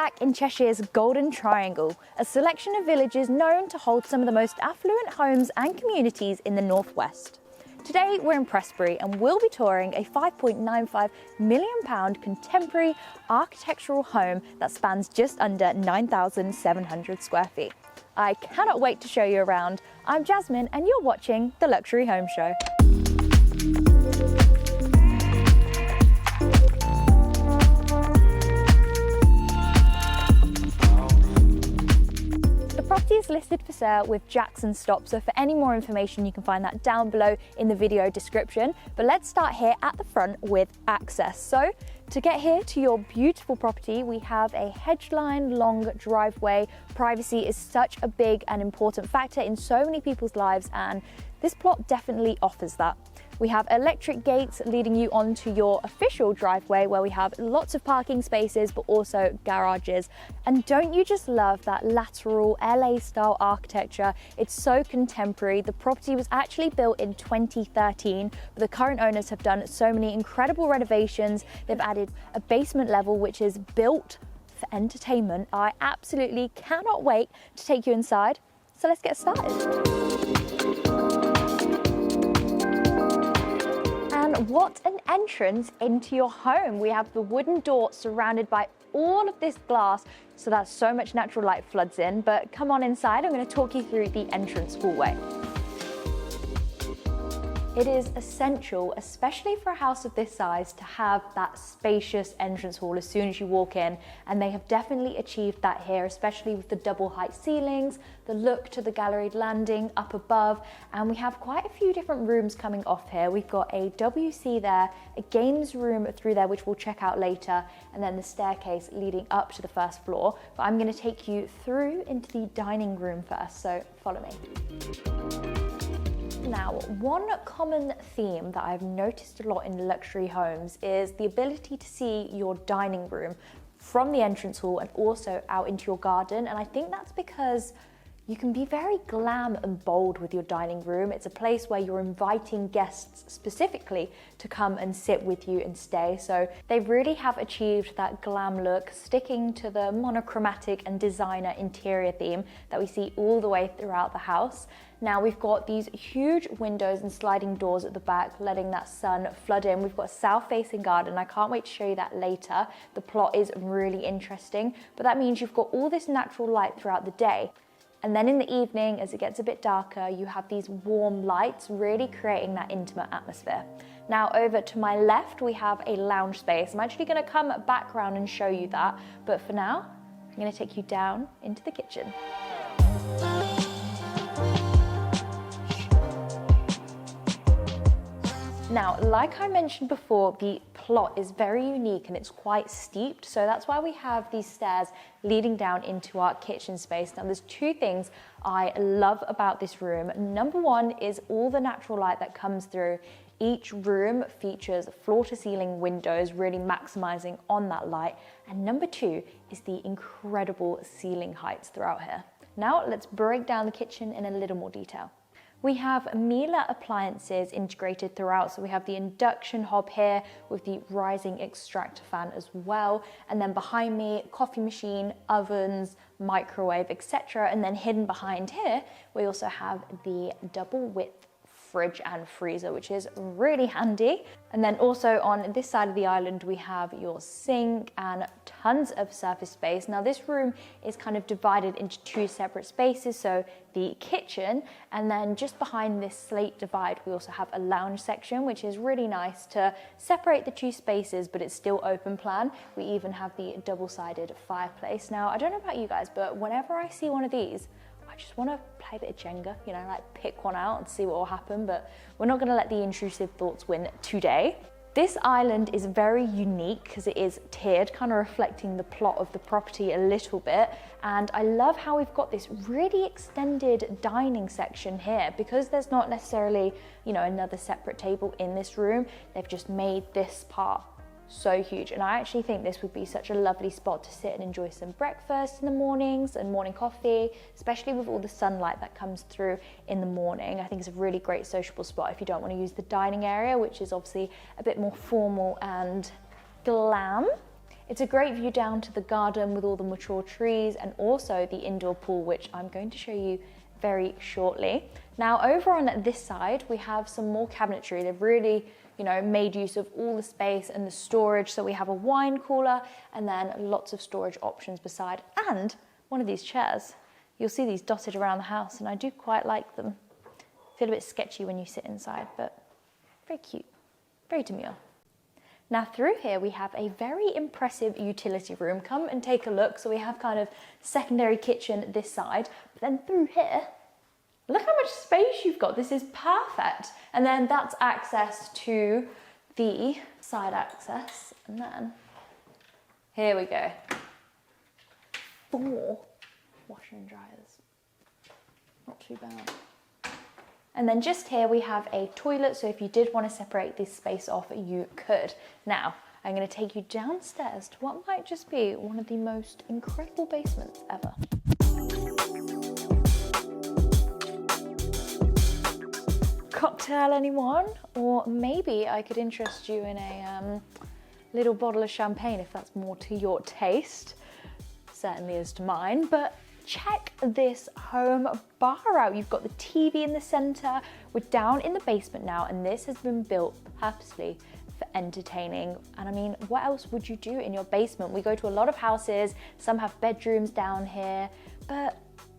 back in Cheshire's Golden Triangle, a selection of villages known to hold some of the most affluent homes and communities in the northwest. Today we're in Prestbury and we'll be touring a £5.95 million contemporary architectural home that spans just under 9,700 square feet. I cannot wait to show you around. I'm Jasmine and you're watching The Luxury Home Show. The property is listed for sale with Jackson Stop, so for any more information you can find that down below in the video description. But let's start here at the front with access. So to get here to your beautiful property, we have a hedge-lined long driveway. Privacy is such a big and important factor in so many people's lives, and this plot definitely offers that. We have electric gates leading you onto your official driveway where we have lots of parking spaces but also garages. And don't you just love that lateral LA style architecture? It's so contemporary. The property was actually built in 2013, but the current owners have done so many incredible renovations. They've added a basement level which is built for entertainment. I absolutely cannot wait to take you inside. So let's get started. And what an entrance into your home. We have the wooden door surrounded by all of this glass, so that so much natural light floods in. But come on inside, I'm going to talk you through the entrance hallway. It is essential, especially for a house of this size, to have that spacious entrance hall as soon as you walk in, and they have definitely achieved that here, especially with the double height ceilings, the look to the galleried landing up above, and we have quite a few different rooms coming off here. We've got a WC there, a games room through there, which we'll check out later, and then the staircase leading up to the first floor. But I'm going to take you through into the dining room first, so follow me. Now, one common theme that I've noticed a lot in luxury homes is the ability to see your dining room from the entrance hall and also out into your garden. And I think that's because you can be very glam and bold with your dining room. It's a place where you're inviting guests specifically to come and sit with you and stay. So they really have achieved that glam look, sticking to the monochromatic and designer interior theme that we see all the way throughout the house. Now we've got these huge windows and sliding doors at the back, letting that sun flood in. We've got a south-facing garden. I can't wait to show you that later. The plot is really interesting, but that means you've got all this natural light throughout the day. And then in the evening, as it gets a bit darker, you have these warm lights really creating that intimate atmosphere. Now over to my left, we have a lounge space. I'm actually gonna come back around and show you that. But for now, I'm gonna take you down into the kitchen. Now, like I mentioned before, the plot is very unique and it's quite steeped, so that's why we have these stairs leading down into our kitchen space. Now, there's two things I love about this room. Number one is all the natural light that comes through. Each room features floor-to-ceiling windows, really maximizing on that light. And number two is the incredible ceiling heights throughout here. Now, let's break down the kitchen in a little more detail. We have Miele appliances integrated throughout. So we have the induction hob here with the rising extractor fan as well. And then behind me, coffee machine, ovens, microwave, etc. And then hidden behind here, we also have the double width fridge and freezer, which is really handy. And then also on this side of the island, we have your sink and tons of surface space. Now this room is kind of divided into two separate spaces. So the kitchen, and then just behind this slate divide, we also have a lounge section, which is really nice to separate the two spaces, but it's still open plan. We even have the double-sided fireplace. Now, I don't know about you guys, but whenever I see one of these, I just want to play a bit of Jenga, you know, like pick one out and see what will happen, but we're not going to let the intrusive thoughts win today. This island is very unique because it is tiered, kind of reflecting the plot of the property a little bit. And I love how we've got this really extended dining section here. Because there's not necessarily, you know, another separate table in this room, they've just made this part so huge. And I actually think this would be such a lovely spot to sit and enjoy some breakfast in the mornings and morning coffee, especially with all the sunlight that comes through in the morning. I think it's a really great sociable spot if you don't want to use the dining area, which is obviously a bit more formal and glam. It's a great view down to the garden with all the mature trees and also the indoor pool, which I'm going to show you very shortly. Now over on this side, we have some more cabinetry. They've really, made use of all the space and the storage. So we have a wine cooler and then lots of storage options beside, and one of these chairs. You'll see these dotted around the house and I do quite like them. Feel a bit sketchy when you sit inside, but very cute, very demure. Now through here we have a very impressive utility room. Come and take a look. So we have kind of secondary kitchen this side, but then through here, look how much space you've got. This is perfect. And then that's access to the side access. And then here we go. 4 washer and dryers. Not too bad. And then just here we have a toilet, so if you did want to separate this space off, you could. Now, I'm going to take you downstairs to what might just be one of the most incredible basements ever. Cocktail, anyone? Or maybe I could interest you in a little bottle of champagne if that's more to your taste. Certainly is to mine, but check this home bar out. You've got the TV in the center. We're down in the basement now, and this has been built purposely for entertaining. And I mean, what else would you do in your basement? We go to a lot of houses, some have bedrooms down here, but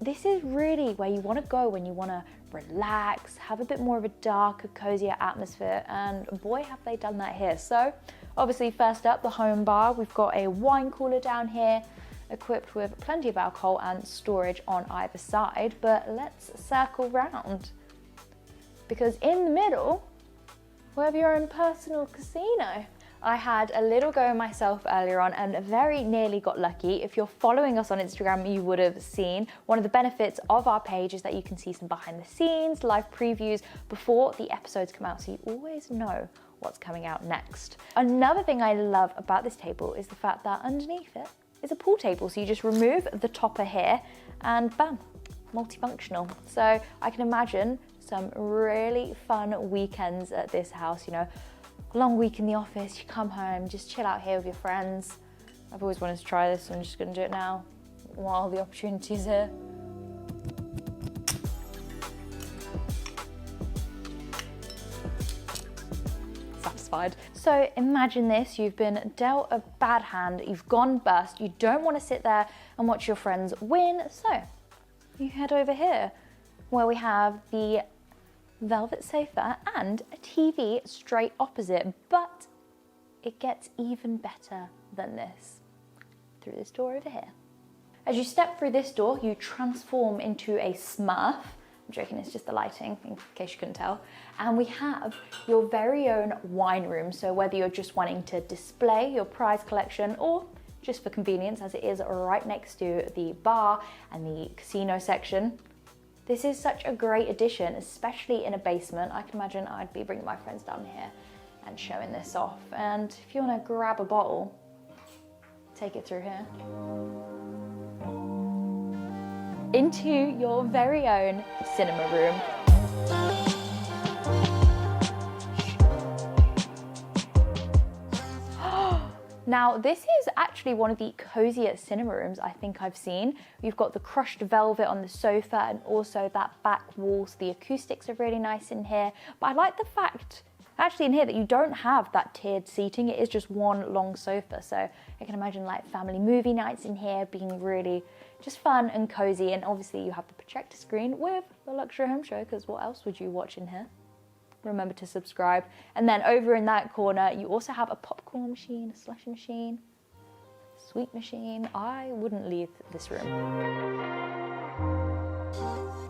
this is really where you want to go when you want to relax, have a bit more of a darker, cozier atmosphere, and boy, have they done that here. So obviously, first up, the home bar. We've got a wine cooler down here, equipped with plenty of alcohol and storage on either side, but let's circle round. Because in the middle, we have your own personal casino. I had a little go myself earlier on and very nearly got lucky. If you're following us on Instagram, you would have seen one of the benefits of our page is that you can see some behind the scenes, live previews before the episodes come out, so you always know what's coming out next. Another thing I love about this table is the fact that underneath it is a pool table. So you just remove the topper here and bam, multifunctional. So I can imagine some really fun weekends at this house, long week in the office, you come home, just chill out here with your friends. I've always wanted to try this, so I'm just gonna do it now while the opportunity's here. Satisfied. So imagine this, you've been dealt a bad hand, you've gone bust, you don't want to sit there and watch your friends win, so you head over here where we have the velvet sofa and a TV straight opposite, but it gets even better than this through this door over here. As you step through this door, you transform into a Smurf. I'm joking, it's just the lighting, in case you couldn't tell. And we have your very own wine room. So whether you're just wanting to display your prize collection or just for convenience, as it is right next to the bar and the casino section, this is such a great addition, especially in a basement. I can imagine I'd be bringing my friends down here and showing this off. And if you want to grab a bottle, take it through here. Into your very own cinema room. Now, this is actually one of the coziest cinema rooms I think I've seen. You've got the crushed velvet on the sofa and also that back wall, so the acoustics are really nice in here. But I like the fact, actually in here, that you don't have that tiered seating. It is just one long sofa. So I can imagine like family movie nights in here being really just fun and cozy. And obviously you have the projector screen with the luxury home show, because what else would you watch in here? Remember to subscribe. And then over in that corner, you also have a popcorn machine, a slushie machine, sweet machine. I wouldn't leave this room.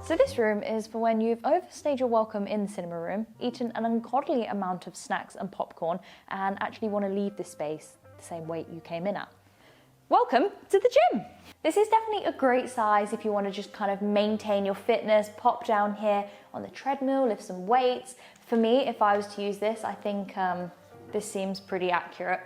So this room is for when you've overstayed your welcome in the cinema room, eaten an ungodly amount of snacks and popcorn, and actually want to leave this space the same weight you came in at. Welcome to the gym. This is definitely a great size if you want to just kind of maintain your fitness, pop down here on the treadmill, lift some weights. For me, if I was to use this, I think this seems pretty accurate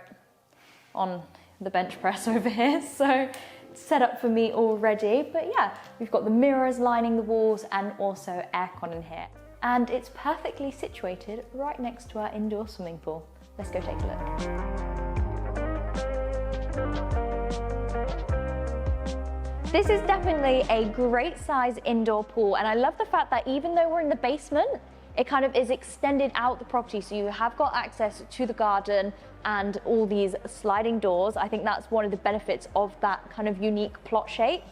on the bench press over here. So it's set up for me already. But yeah, we've got the mirrors lining the walls and also aircon in here. And it's perfectly situated right next to our indoor swimming pool. Let's go take a look. This is definitely a great size indoor pool, and I love the fact that even though we're in the basement, it kind of is extended out the property, so you have got access to the garden and all these sliding doors. I think that's one of the benefits of that kind of unique plot shape.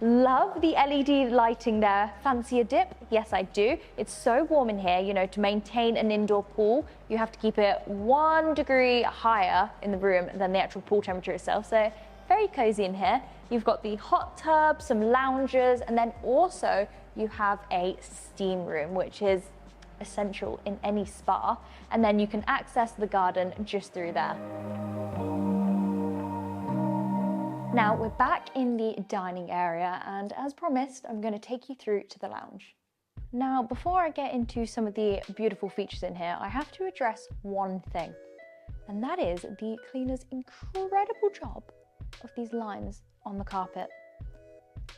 Love the LED lighting there. Fancy a dip? Yes, I do. It's so warm in here, you know, to maintain an indoor pool, you have to keep it 1 degree higher in the room than the actual pool temperature itself. So very cozy in here. You've got the hot tub, some lounges, and then also you have a steam room, which is essential in any spa. And then you can access the garden just through there. Now we're back in the dining area, and as promised, I'm going to take you through to the lounge. Now, before I get into some of the beautiful features in here, I have to address one thing, and that is the cleaner's incredible job of these lines on the carpet.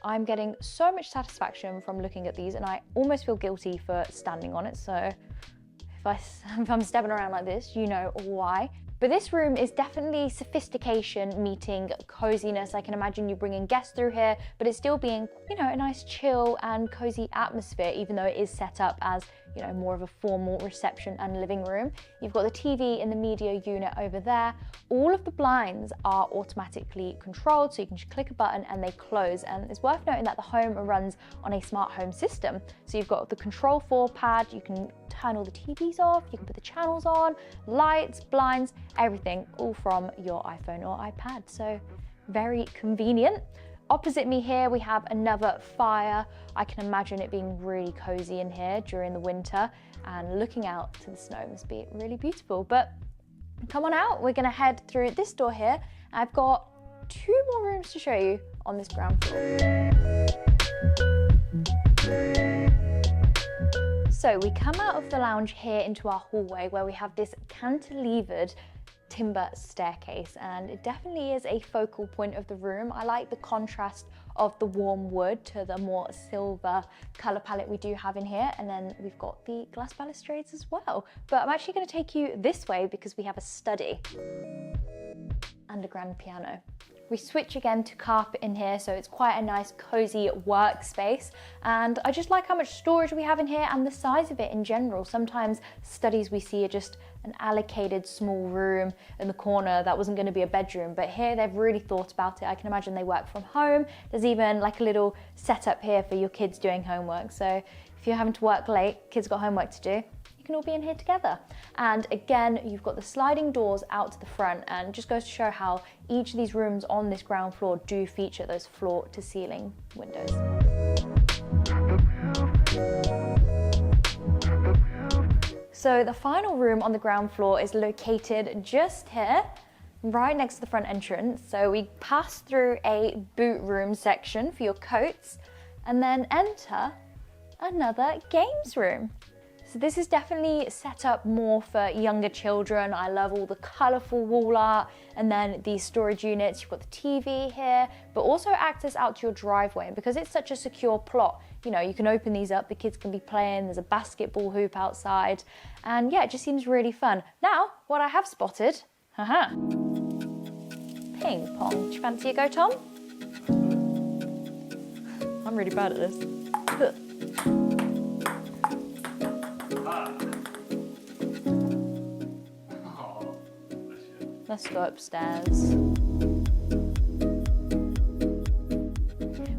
I'm getting so much satisfaction from looking at these, and I almost feel guilty for standing on it, so if I'm stepping around like this, you know why. But this room is definitely sophistication meeting coziness. I can imagine you bringing guests through here, but it's still being, you know, a nice chill and cozy atmosphere, even though it is set up as, you know, more of a formal reception and living room. You've got the TV in the media unit over there. All of the blinds are automatically controlled, so you can just click a button and they close. And it's worth noting that the home runs on a smart home system. So you've got the control 4 pad, you can turn all the TVs off, you can put the channels on, lights, blinds, everything, all from your iPhone or iPad. So very convenient. Opposite me here, we have another fire. I can imagine it being really cozy in here during the winter, and looking out to the snow must be really beautiful. But come on out, we're gonna head through this door here. I've got 2 more rooms to show you on this ground floor. So we come out of the lounge here into our hallway, where we have this cantilevered timber staircase, and it definitely is a focal point of the room. I like the contrast of the warm wood to the more silver color palette we do have in here, and then we've got the glass balustrades as well. But I'm actually going to take you this way because we have a study and a grand piano. We switch again to carpet in here, so it's quite a nice cozy workspace, and I just like how much storage we have in here and the size of it in general. Sometimes studies we see are just an allocated small room in the corner that wasn't going to be a bedroom, but here they've really thought about it. I can imagine they work from home. There's even like a little setup here for your kids doing homework, so if you're having to work late, kids got homework to do, you can all be in here together. And again, you've got the sliding doors out to the front, and it just goes to show how each of these rooms on this ground floor do feature those floor to ceiling windows. So the final room on the ground floor is located just here, right next to the front entrance. So we pass through a boot room section for your coats, and then enter another games room. So this is definitely set up more for younger children. I love all the colourful wall art, and then these storage units. You've got the TV here, but also access out to your driveway. And because it's such a secure plot, you know, you can open these up, the kids can be playing, there's a basketball hoop outside, and yeah, it just seems really fun. Now, what I have spotted, ping pong. Do you fancy a go, Tom? I'm really bad at this. Let's go upstairs.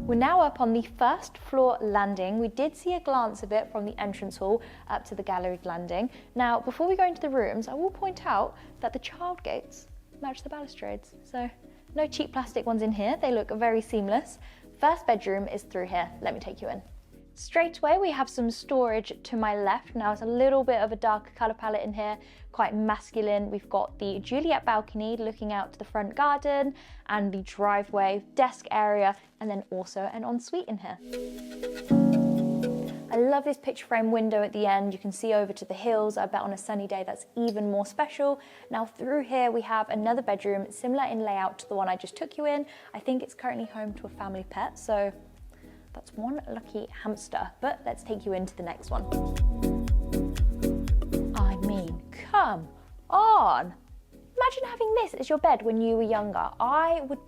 We're now up on the first floor landing. We did see a glance of it from the entrance hall up to the galleried landing. Now, before we go into the rooms, I will point out that the child gates match the balustrades. So no cheap plastic ones in here. They look very seamless. First bedroom is through here. Let me take you in. Straight away, we have some storage to my left. Now, it's a little bit of a darker colour palette in here, quite masculine. We've got the Juliet balcony looking out to the front garden and the driveway, desk area, and then also an ensuite in here. I love this picture frame window at the end. You can see over to the hills. I bet on a sunny day that's even more special. Now through here we have another bedroom, similar in layout to the one I just took you in. I think it's currently home to a family pet, so that's one lucky hamster. But let's take you into the next one. I mean, come on. imagine having this as your bed when you were younger? I would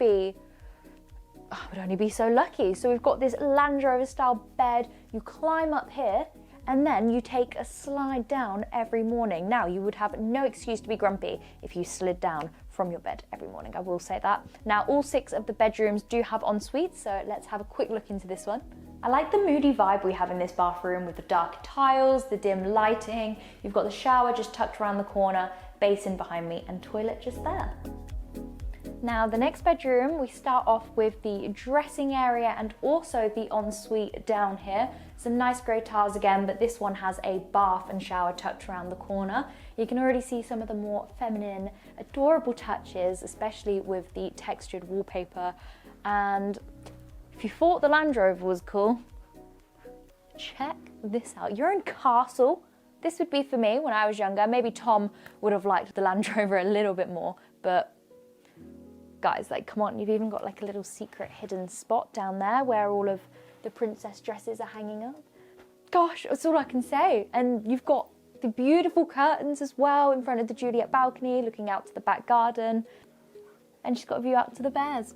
only be so lucky. So we've got this Land Rover style bed. You climb up here and then you take a slide down every morning. Now, you would have no excuse to be grumpy if you slid down from your bed every morning, I will say that. Now, all 6 of the bedrooms do have en-suites, so let's have a quick look into this one. I like the moody vibe we have in this bathroom with the dark tiles, the dim lighting. You've got the shower just tucked around the corner, basin behind me, and toilet just there. Now, the next bedroom, we start off with the dressing area and also the ensuite down here. Some nice grey tiles again, but this one has a bath and shower tucked around the corner. You can already see some of the more feminine, adorable touches, especially with the textured wallpaper. And if you thought the Land Rover was cool, check this out. Your own castle. This would be for me when I was younger. Maybe Tom would have liked the Land Rover a little bit more, but guys, like, come on, you've even got like a little secret hidden spot down there where all of the princess dresses are hanging up. Gosh, that's all I can say. And you've got the beautiful curtains as well in front of the Juliet balcony, looking out to the back garden. And she's got a view out to the bears.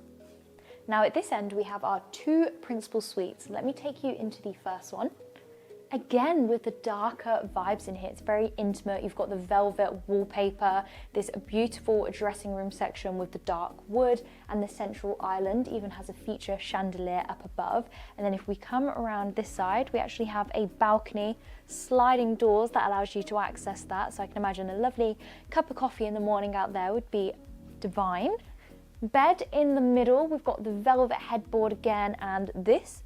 Now at this end, we have our 2 principal suites. Let me take you into the first one. Again, with the darker vibes in here, it's very intimate. You've got the velvet wallpaper, this beautiful dressing room section with the dark wood, and the central island even has a feature chandelier up above. And then if we come around this side, we actually have a balcony, sliding doors that allows you to access that. So I can imagine a lovely cup of coffee in the morning out there would be divine. Bed in the middle, we've got the velvet headboard again, and this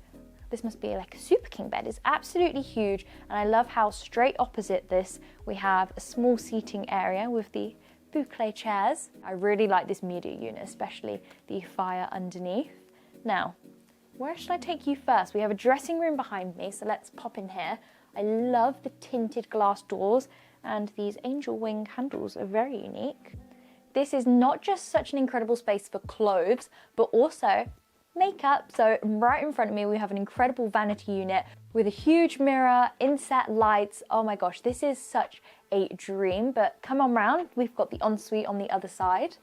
must be like a super king bed. It's absolutely huge, and I love how straight opposite this we have a small seating area with the boucle chairs. I really like this media unit, especially the fire underneath. Now, where should I take you first? We have a dressing room behind me, so let's pop in here. I love the tinted glass doors, and these angel wing handles are very unique. This is not just such an incredible space for clothes, but also makeup. So right in front of me, we have an incredible vanity unit with a huge mirror, inset lights. Oh my gosh, this is such a dream. But come on round, we've got the ensuite on the other side.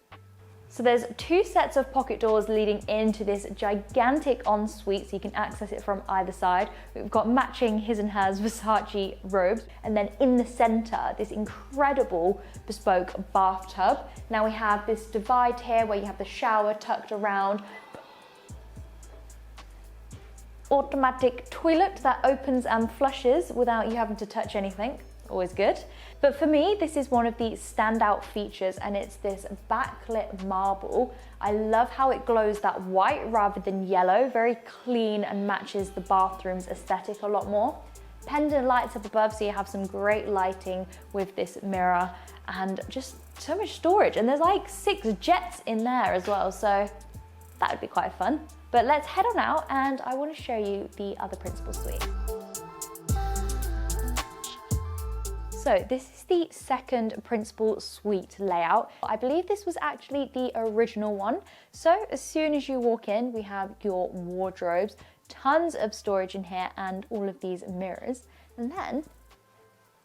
So there's 2 sets of pocket doors leading into this gigantic ensuite, so you can access it from either side. We've got matching his and hers Versace robes, and then in the center, this incredible bespoke bathtub. Now we have this divide here where you have the shower tucked around, automatic toilet that opens and flushes without you having to touch anything. Always good. But for me, this is one of the standout features, and it's this backlit marble. I love how it glows that white rather than yellow, very clean, and matches the bathroom's aesthetic a lot more. Pendant lights up above, so you have some great lighting with this mirror, and just so much storage. And there's like 6 jets in there as well, so that would be quite fun. But let's head on out, and I want to show you the other principal suite. So this is the second principal suite layout. I believe this was actually the original one. So as soon as you walk in, we have your wardrobes, tons of storage in here, and all of these mirrors. And then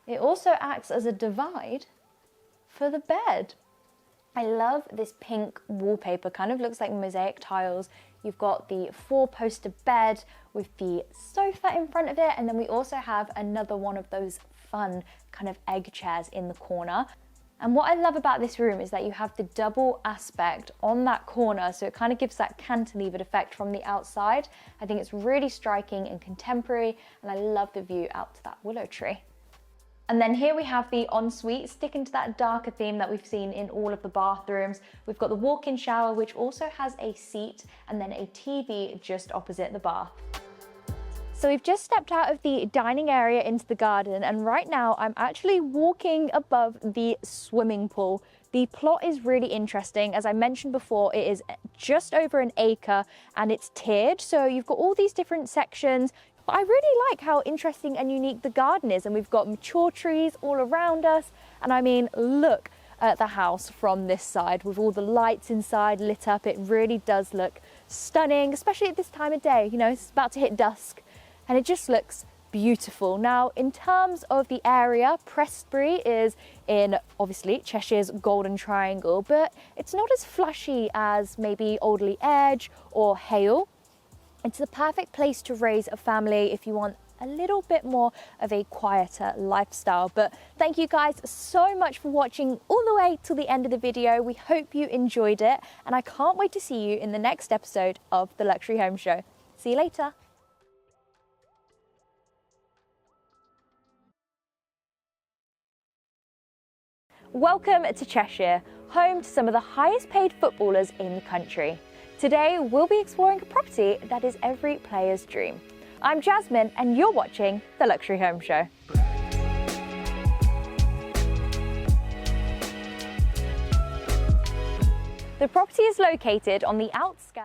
it also acts as a divide for the bed. I love this pink wallpaper, kind of looks like mosaic tiles. You've got the 4-poster bed with the sofa in front of it, and then we also have another one of those fun kind of egg chairs in the corner. And what I love about this room is that you have the double aspect on that corner, so it kind of gives that cantilevered effect from the outside. I think it's really striking and contemporary, and I love the view out to that willow tree. And then here we have the ensuite, sticking to that darker theme that we've seen in all of the bathrooms. We've got the walk-in shower, which also has a seat, and then a TV just opposite the bath. So we've just stepped out of the dining area into the garden, and right now I'm actually walking above the swimming pool. The plot is really interesting. As I mentioned before, it is just over an acre and it's tiered. So you've got all these different sections. But I really like how interesting and unique the garden is, and we've got mature trees all around us. And I mean, look at the house from this side with all the lights inside lit up. It really does look stunning, especially at this time of day. You know, it's about to hit dusk, and it just looks beautiful. Now, in terms of the area, Prestbury is in, obviously, Cheshire's Golden Triangle, but it's not as flashy as maybe Alderley Edge or Hale. It's the perfect place to raise a family if you want a little bit more of a quieter lifestyle. But thank you guys so much for watching all the way till the end of the video. We hope you enjoyed it, and I can't wait to see you in the next episode of The Luxury Home Show. See you later. Welcome to Cheshire, home to some of the highest paid footballers in the country. Today, we'll be exploring a property that is every player's dream. I'm Jasmine, and you're watching The Luxury Home Show. The property is located on the outskirts